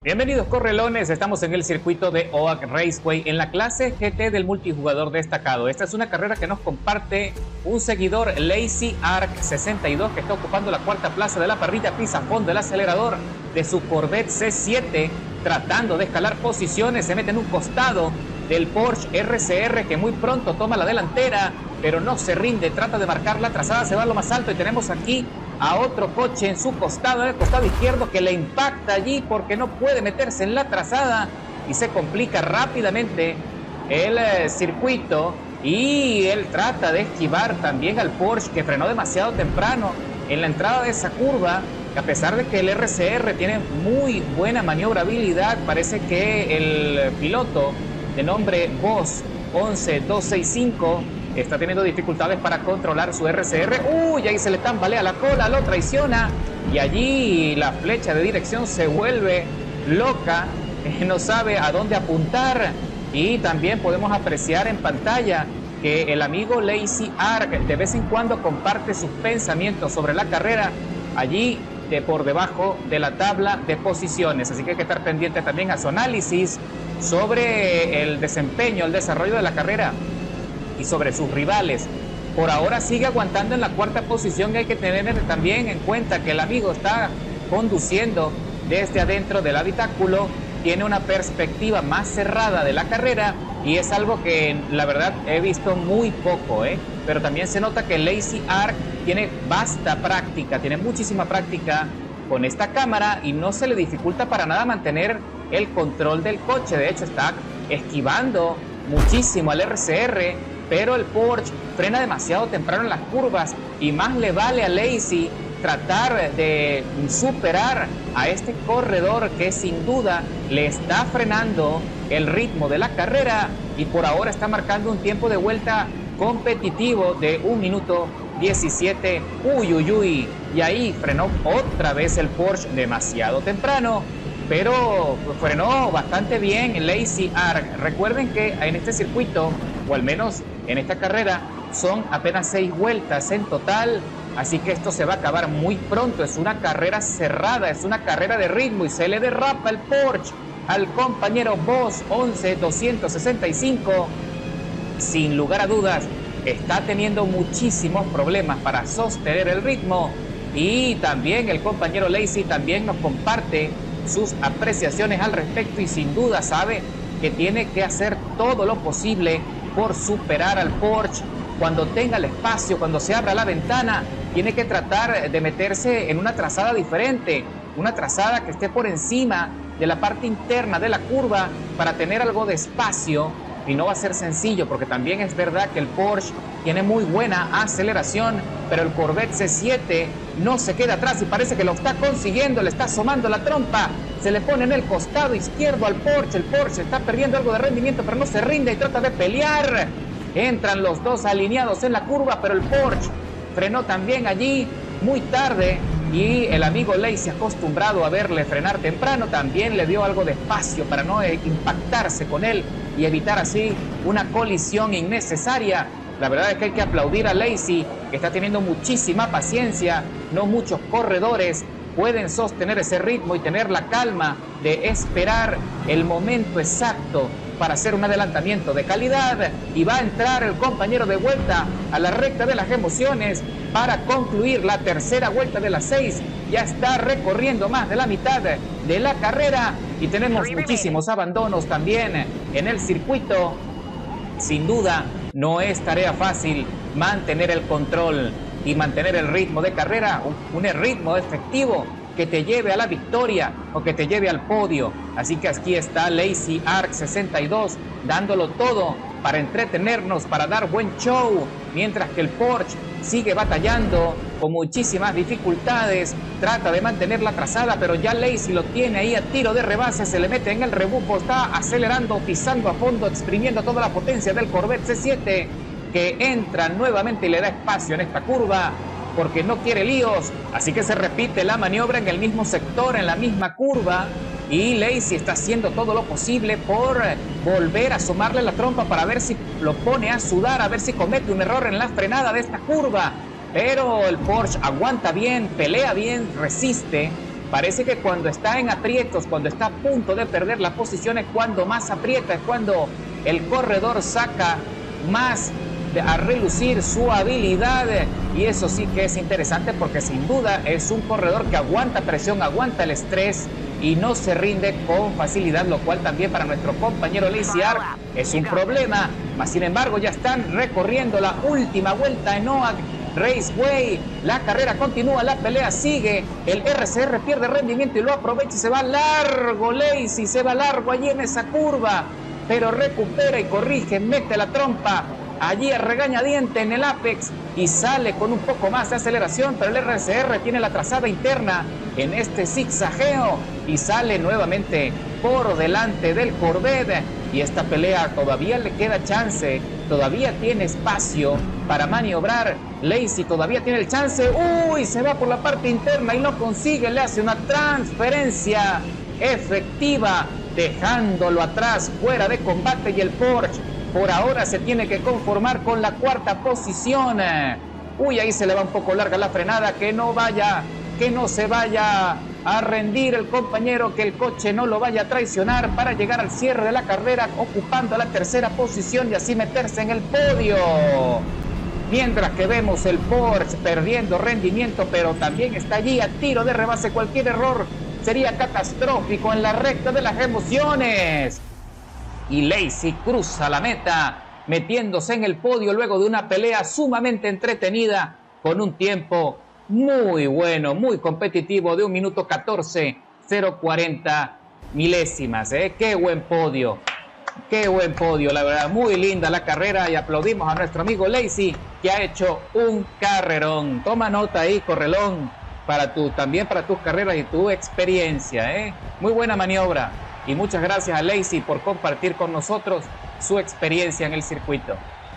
Bienvenidos correlones, estamos en el circuito de Oak Raceway en la clase GT del multijugador destacado. Esta es una carrera que nos comparte un seguidor, Lazy Ark 62, que está ocupando la cuarta plaza de la parrilla, pisa a fondo el acelerador de su Corvette C7, tratando de escalar posiciones, se mete en un costado del Porsche RCR que muy pronto toma la delantera, pero no se rinde, trata de marcar la trazada, se va a lo más alto y tenemos aquí a otro coche en su costado, en el costado izquierdo, que le impacta allí porque no puede meterse en la trazada y se complica rápidamente el circuito. Y él trata de esquivar también al Porsche, que frenó demasiado temprano en la entrada de esa curva, que a pesar de que el RCR tiene muy buena maniobrabilidad, parece que el piloto de nombre Boss 11265 está teniendo dificultades para controlar su RCR. Uy, ahí se le tambalea la cola, lo traiciona y allí la flecha de dirección se vuelve loca, no sabe a dónde apuntar. Y también podemos apreciar en pantalla que el amigo Lazy Ark de vez en cuando comparte sus pensamientos sobre la carrera allí por debajo de la tabla de posiciones, así que hay que estar pendiente también a su análisis sobre el desempeño, el desarrollo de la carrera y sobre sus rivales. Por ahora sigue aguantando en la cuarta posición y hay que tener también en cuenta que el amigo está conduciendo desde adentro del habitáculo, tiene una perspectiva más cerrada de la carrera y es algo que la verdad he visto muy poco, pero también se nota que Lazy Ark tiene vasta práctica, tiene muchísima práctica con esta cámara y no se le dificulta para nada mantener el control del coche. De hecho está esquivando muchísimo al RCR, pero el Porsche frena demasiado temprano en las curvas y más le vale a Lazy tratar de superar a este corredor que sin duda le está frenando el ritmo de la carrera y por ahora está marcando un tiempo de vuelta competitivo de 1 minuto 17. Uy, y ahí frenó otra vez el Porsche demasiado temprano, pero frenó bastante bien Lazy Ark. Recuerden que en este circuito, o al menos en esta carrera, son apenas 6 vueltas en total, así que esto se va a acabar muy pronto. Es una carrera cerrada, es una carrera de ritmo y se le derrapa el Porsche al compañero Boss 11265. Sin lugar a dudas, está teniendo muchísimos problemas para sostener el ritmo y también el compañero Lazy también nos comparte sus apreciaciones al respecto y sin duda sabe que tiene que hacer todo lo posible por superar al Porsche. Cuando tenga el espacio, cuando se abra la ventana, tiene que tratar de meterse en una trazada diferente, una trazada que esté por encima de la parte interna de la curva para tener algo de espacio. Y no va a ser sencillo porque también es verdad que el Porsche tiene muy buena aceleración, pero el Corvette C7 no se queda atrás y parece que lo está consiguiendo, le está asomando la trompa, se le pone en el costado izquierdo al Porsche, el Porsche está perdiendo algo de rendimiento pero no se rinde y trata de pelear. Entran los dos alineados en la curva, pero el Porsche frenó también allí muy tarde y el amigo Lazy, acostumbrado a verle frenar temprano, también le dio algo de espacio para no impactarse con él y evitar así una colisión innecesaria. La verdad es que hay que aplaudir a Lazy, que está teniendo muchísima paciencia. No muchos corredores pueden sostener ese ritmo y tener la calma de esperar el momento exacto para hacer un adelantamiento de calidad. Y va a entrar el compañero de vuelta a la recta de las emociones para concluir la tercera vuelta de las 6. Ya está recorriendo más de la mitad de la carrera y tenemos muchísimos abandonos también en el circuito. Sin duda no es tarea fácil mantener el control y mantener el ritmo de carrera, un ritmo efectivo que te lleve a la victoria o que te lleve al podio. Así que aquí está Lazy Ark 62 dándolo todo para entretenernos, para dar buen show, mientras que el Porsche sigue batallando con muchísimas dificultades, trata de mantener la trazada, pero ya Lazy lo tiene ahí a tiro de rebase, se le mete en el rebufo, está acelerando, pisando a fondo, exprimiendo toda la potencia del Corvette C7, que entra nuevamente y le da espacio en esta curva porque no quiere líos, así que se repite la maniobra en el mismo sector, en la misma curva, y Lazy está haciendo todo lo posible por volver a asomarle la trompa para ver si lo pone a sudar, a ver si comete un error en la frenada de esta curva, pero el Porsche aguanta bien, pelea bien, resiste Parece que cuando está en aprietos, cuando está a punto de perder la posición, es cuando más aprieta, es cuando el corredor saca más a relucir su habilidad, y eso sí que es interesante porque sin duda es un corredor que aguanta presión, aguanta el estrés y no se rinde con facilidad, lo cual también para nuestro compañero Lazy Ark es un problema. Mas sin embargo ya están recorriendo la última vuelta en OAK Raceway. La carrera continúa, la pelea sigue. El RCR pierde rendimiento y lo aprovecha y se va largo. Lazy se va largo allí en esa curva, pero recupera y corrige, mete la trompa allí a regañadiente en el apex y sale con un poco más de aceleración, pero el RCR tiene la trazada interna en este zigzagueo y sale nuevamente por delante del Corvette. Y esta pelea todavía le queda chance, todavía tiene espacio para maniobrar. Lazy todavía tiene el chance. ¡Uy! Se va por la parte interna y no consigue, le hace una transferencia efectiva, dejándolo atrás, fuera de combate, y el Porsche por ahora se tiene que conformar con la cuarta posición. Uy, ahí se le va un poco larga la frenada, que no se vaya a rendir el compañero, que el coche no lo vaya a traicionar para llegar al cierre de la carrera ocupando la tercera posición y así meterse en el podio. Mientras que vemos el Porsche perdiendo rendimiento, pero también está allí a tiro de rebase. Cualquier error sería catastrófico en la recta de las emociones. Y Lazy cruza la meta, metiéndose en el podio luego de una pelea sumamente entretenida, con un tiempo muy bueno, muy competitivo, de 1 minuto 14:040 milésimas. Qué buen podio, la verdad, muy linda la carrera, y aplaudimos a nuestro amigo Lazy, que ha hecho un carrerón. Toma nota ahí, correlón, también para tus carreras y tu experiencia. Muy buena maniobra. Y muchas gracias a Lazy por compartir con nosotros su experiencia en el circuito.